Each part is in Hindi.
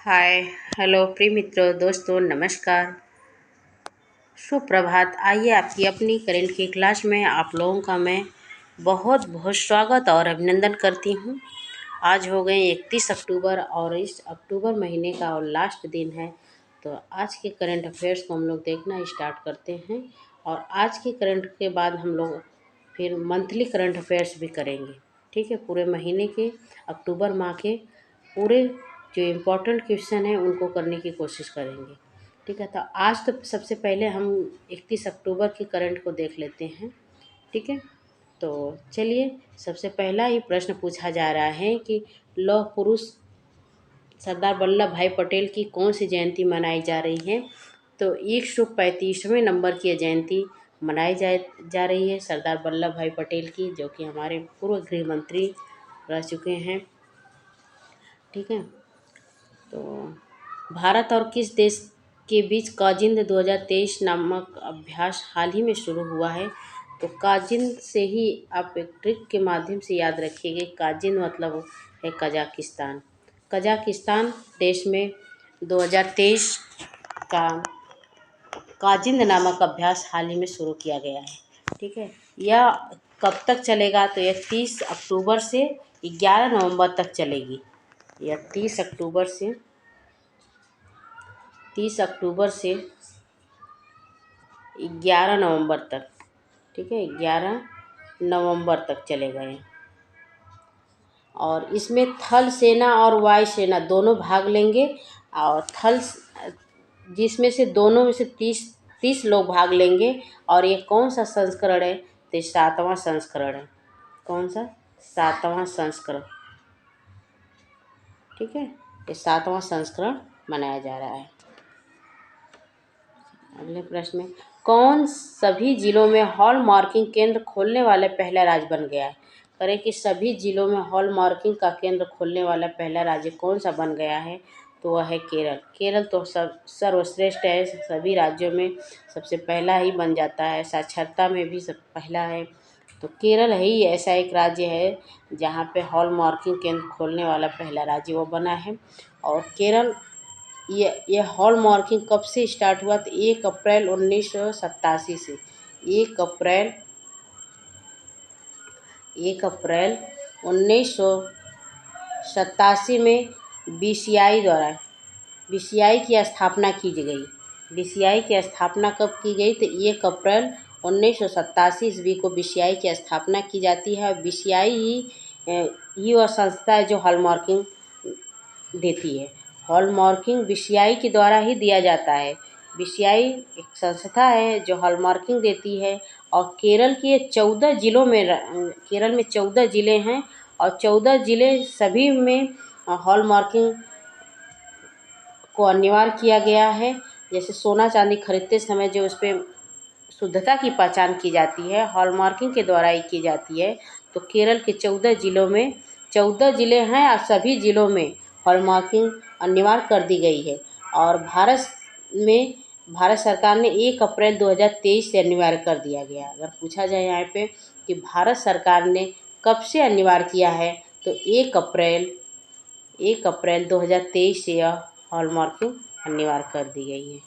हाय। हेलो प्रिय मित्रों, दोस्तों, नमस्कार, सुप्रभात। आइए आपकी अपनी करंट की क्लास में आप लोगों का मैं बहुत बहुत स्वागत और अभिनंदन करती हूँ। आज हो गए 31 अक्टूबर और इस अक्टूबर महीने का और लास्ट दिन है। तो आज के करंट अफेयर्स को हम लोग देखना स्टार्ट करते हैं और आज के करंट के बाद हम लोग फिर मंथली करंट अफेयर्स भी करेंगे। ठीक है, पूरे महीने के, अक्टूबर माह के पूरे जो इम्पोर्टेंट क्वेश्चन हैं उनको करने की कोशिश करेंगे। ठीक है, तो आज तो सबसे पहले हम 31 अक्टूबर के करंट को देख लेते हैं। ठीक है, तो चलिए, सबसे पहला ही प्रश्न पूछा जा रहा है कि लौह पुरुष सरदार वल्लभ भाई पटेल की कौन सी जयंती मनाई जा रही है। तो 135वें नंबर की जयंती मनाई जा रही है सरदार वल्लभ भाई पटेल की, जो कि हमारे पूर्व गृह मंत्री रह चुके हैं। ठीक है, तो भारत और किस देश के बीच काजिंद 2023 नामक अभ्यास हाल ही में शुरू हुआ है। तो काजिंद से ही आप एक ट्रिक के माध्यम से याद रखिएगा। काजिंद मतलब है कजाकिस्तान। कजाकिस्तान देश में 2023 का काजिंद नामक अभ्यास हाल ही में शुरू किया गया है। ठीक है, यह कब तक चलेगा। तो यह 30 अक्टूबर से 11 नवंबर तक चलेगी। यह 30 अक्टूबर से 11 नवंबर तक। ठीक है, 11 नवंबर तक चलेगा ये। और इसमें थल सेना और वायु सेना दोनों भाग लेंगे। और जिसमें से दोनों में से 30 लोग भाग लेंगे। और ये कौन सा संस्करण है। तो ये 7वां संस्करण है। कौन सा? 7वां संस्करण। ठीक है, ये 7वां संस्करण मनाया जा रहा है। अगले प्रश्न में, कौन सभी जिलों में हॉल मार्किंग केंद्र खोलने वाला पहला राज्य बन गया है। करें कि सभी जिलों में हॉल मार्किंग का केंद्र खोलने वाला पहला राज्य कौन सा बन गया है। तो वह है केरल। केरल तो सर्वश्रेष्ठ है, सभी राज्यों में सबसे पहला ही बन जाता है, साक्षरता में भी सब पहला है। तो केरल ही ऐसा एक राज्य है जहाँ पे हॉल मार्किंग केंद्र खोलने वाला पहला राज्य वो बना है। और केरल, ये हॉल मार्किंग कब से स्टार्ट हुआ। तो 1 अप्रैल 1987 से। 1 अप्रैल 1987 में बीसीआई की स्थापना की गई। बीसीआई की स्थापना कब की गई। तो 1 अप्रैल 1987 ईस्वी को बीसीआई की स्थापना की जाती है। और बीसीआई ही वह संस्था है जो हॉल मार्किंग देती है। हॉल मार्किंग बीसीआई के द्वारा ही दिया जाता है। बीसीआई एक संस्था है जो हॉल मार्किंग देती है। और केरल के 14 जिलों में, केरल में 14 ज़िले हैं और 14 ज़िले सभी में हॉल मार्किंग को अनिवार्य किया गया है। जैसे सोना चांदी खरीदते समय जो उस पर शुद्धता की पहचान की जाती है, हॉल मार्किंग के द्वारा ही की जाती है। तो केरल के 14 ज़िलों में 14 ज़िले हैं और सभी ज़िलों में हॉल मार्किंग अनिवार्य कर दी गई है। और भारत सरकार ने 1 अप्रैल 2023 से अनिवार्य कर दिया गया। अगर पूछा जाए यहाँ पे कि भारत सरकार ने कब से अनिवार्य किया है, तो 1 अप्रैल 2023 से यह हॉल मार्किंग अनिवार्य कर दी गई है।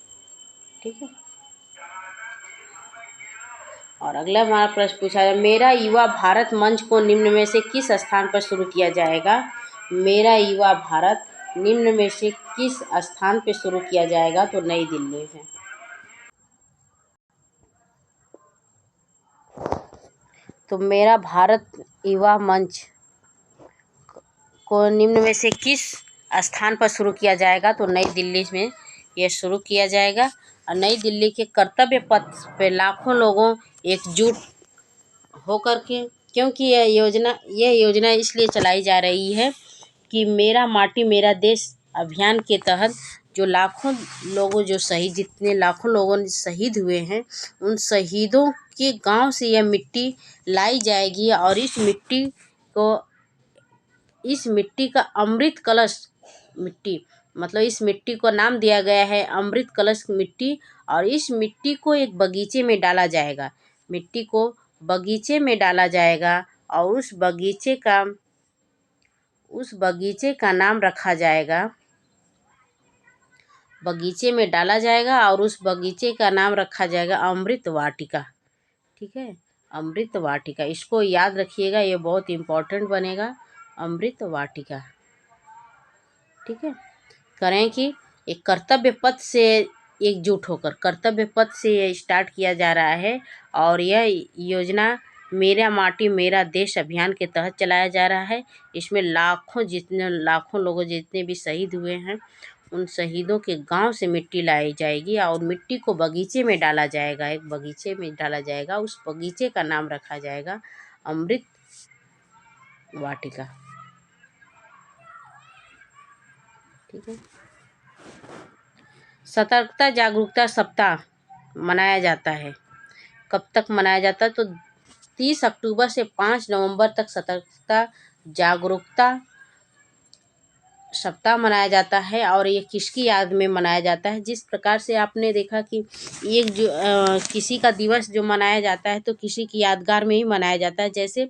ठीक है, और अगला हमारा प्रश्न पूछा है, मेरा युवा भारत मंच को निम्न में से किस स्थान पर शुरू किया जाएगा। मेरा युवा भारत निम्न में से किस स्थान पर शुरू किया जाएगा। तो नई दिल्ली है। तो मेरा भारत युवा मंच को निम्न में से किस स्थान पर शुरू किया जाएगा। तो नई दिल्ली में यह शुरू किया जाएगा। और नई दिल्ली के कर्तव्य पथ पे लाखों लोगों एकजुट होकर के, क्योंकि यह योजना इसलिए चलाई जा रही है कि मेरा माटी मेरा देश अभियान के तहत जो लाखों लोगों जितने लाखों लोगों शहीद हुए हैं, उन शहीदों के गांव से यह मिट्टी लाई जाएगी। और इस मिट्टी का अमृत कलश मिट्टी, मतलब इस मिट्टी को नाम दिया गया है अमृत कलश मिट्टी। और इस मिट्टी को एक बगीचे में डाला जाएगा। मिट्टी को बगीचे में डाला जाएगा और उस बगीचे का नाम रखा जाएगा बगीचे में डाला जाएगा और उस बगीचे का नाम रखा जाएगा अमृत वाटिका। ठीक है, अमृत वाटिका, इसको याद रखिएगा, ये बहुत इम्पोर्टेंट बनेगा, अमृत वाटिका। ठीक है, करें कि एक कर्तव्य पथ से एकजुट होकर कर्तव्य पथ से ये स्टार्ट किया जा रहा है और यह योजना मेरा माटी मेरा देश अभियान के तहत चलाया जा रहा है। इसमें लाखों लोगों जितने भी शहीद हुए हैं उन शहीदों के गांव से मिट्टी लाई जाएगी और मिट्टी को बगीचे में डाला जाएगा, एक बगीचे में डाला जाएगा, उस बगीचे का नाम रखा जाएगा अमृत वाटिका। ठीक है, सतर्कता जागरूकता सप्ताह मनाया जाता है। कब तक मनाया जाता है? तो 30 अक्टूबर से 5 नवंबर तक सतर्कता जागरूकता सप्ताह मनाया जाता है। और ये किसकी याद में मनाया जाता है? जिस प्रकार से आपने देखा कि किसी का दिवस जो मनाया जाता है तो किसी की यादगार में ही मनाया जाता है। जैसे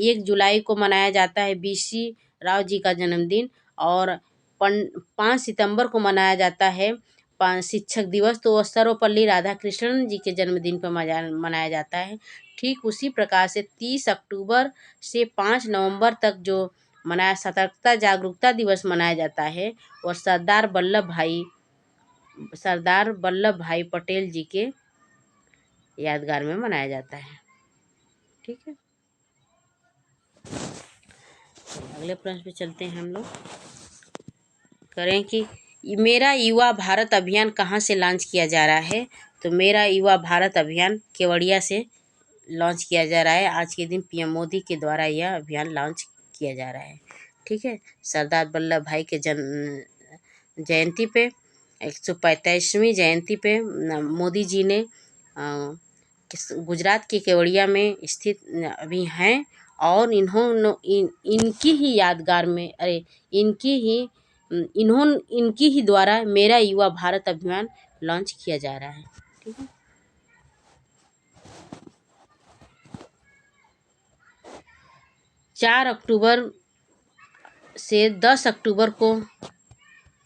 1 जुलाई को मनाया जाता है BC राव जी का जन्मदिन और 5 सितंबर को मनाया जाता है शिक्षक दिवस, तो वह सर्वपल्ली राधाकृष्णन जी के जन्मदिन पर मनाया जाता है। ठीक उसी प्रकार से 30 अक्टूबर से 5 नवंबर तक जो सतर्कता जागरूकता दिवस मनाया जाता है और सरदार वल्लभ भाई पटेल जी के यादगार में मनाया जाता है। ठीक है, अगले प्रश्न पे चलते हैं हम लोग। करें कि मेरा युवा भारत अभियान कहाँ से लॉन्च किया जा रहा है? तो मेरा युवा भारत अभियान केवड़िया से लॉन्च किया जा रहा है। आज के दिन PM मोदी के द्वारा यह अभियान लॉन्च किया जा रहा है। ठीक है, सरदार वल्लभ भाई के जयंती पे 145वीं जयंती पे मोदी जी ने गुजरात के केवड़िया में स्थित अभी हैं और इनकी ही यादगार में इनकी ही द्वारा मेरा युवा भारत अभियान लॉन्च किया जा रहा है। ठीक है, 4 अक्टूबर से 10 अक्टूबर को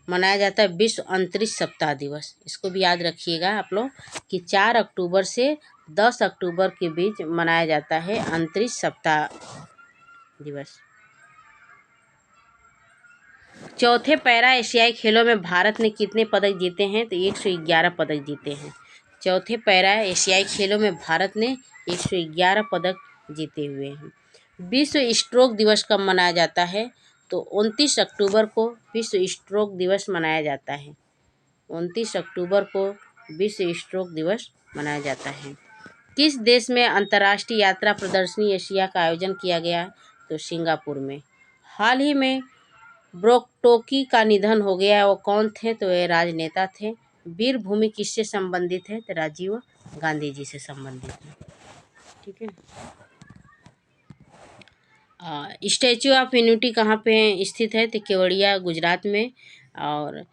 मनाया जाता है विश्व अंतरिक्ष सप्ताह दिवस। इसको भी याद रखिएगा आप लोग कि 4 अक्टूबर से 10 अक्टूबर के बीच मनाया जाता है अंतरिक्ष सप्ताह दिवस। चौथे पैरा एशियाई खेलों में भारत ने कितने पदक जीते हैं? तो 111 पदक जीते हैं। चौथे पैरा एशियाई खेलों में भारत ने 111 पदक जीते हुए हैं। विश्व स्ट्रोक दिवस कब मनाया जाता है? तो 29 अक्टूबर को विश्व स्ट्रोक दिवस मनाया जाता है। 29 अक्टूबर को विश्व स्ट्रोक दिवस मनाया जाता है। किस देश में अंतर्राष्ट्रीय यात्रा प्रदर्शनी एशिया का आयोजन किया गया? तो सिंगापुर में। हाल ही में ब्रोकटोकी का निधन हो गया, वो कौन थे? तो ये राजनेता थे। वीरभूमि किससे संबंधित है? तो राजीव गांधी जी से संबंधित है। ठीक है, स्टैचू ऑफ यूनिटी कहाँ पे स्थित है? तो केवड़िया गुजरात में। और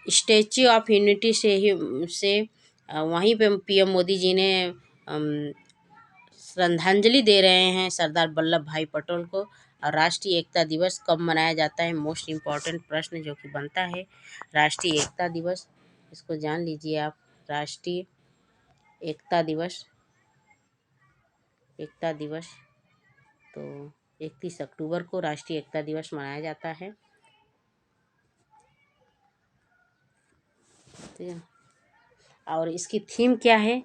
स्टैचू ऑफ यूनिटी से वहीं पे PM मोदी जी ने श्रद्धांजलि दे रहे हैं सरदार वल्लभ भाई पटेल को। और राष्ट्रीय एकता दिवस कब मनाया जाता है? मोस्ट इम्पॉर्टेंट प्रश्न जो कि बनता है। राष्ट्रीय एकता दिवस, इसको जान लीजिए आप। राष्ट्रीय एकता दिवस तो 31 अक्टूबर को राष्ट्रीय एकता दिवस मनाया जाता है। और इसकी थीम क्या है?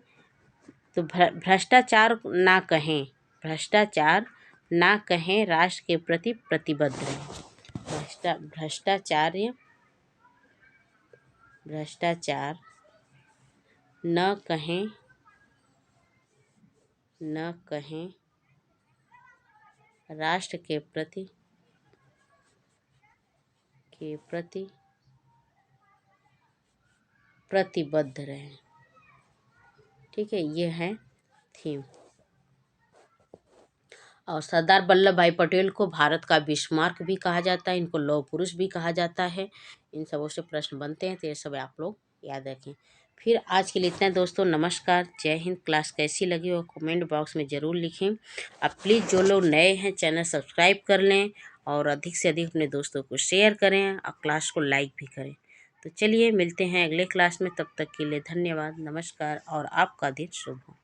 तो भ्रष्टाचार ना कहें, राष्ट्र के प्रति प्रतिबद्ध रहें। भ्रष्टाचार न कहें, राष्ट्र के प्रति प्रतिबद्ध रहें। ठीक है, ये है थीम। और सरदार वल्लभ भाई पटेल को भारत का बिस्मार्क भी कहा जाता है, इनको लौह पुरुष भी कहा जाता है। इन सबों से प्रश्न बनते हैं, तो ये सब आप लोग याद रखें। फिर आज के लिए इतना दोस्तों, नमस्कार, जय हिंद। क्लास कैसी लगी वो कमेंट बॉक्स में ज़रूर लिखें। अब प्लीज़ जो लोग नए हैं चैनल सब्सक्राइब कर लें और अधिक से अधिक अपने दोस्तों को शेयर करें और क्लास को लाइक भी करें। तो चलिए मिलते हैं अगले क्लास में, तब तक के लिए धन्यवाद, नमस्कार और आपका दिन शुभ हो।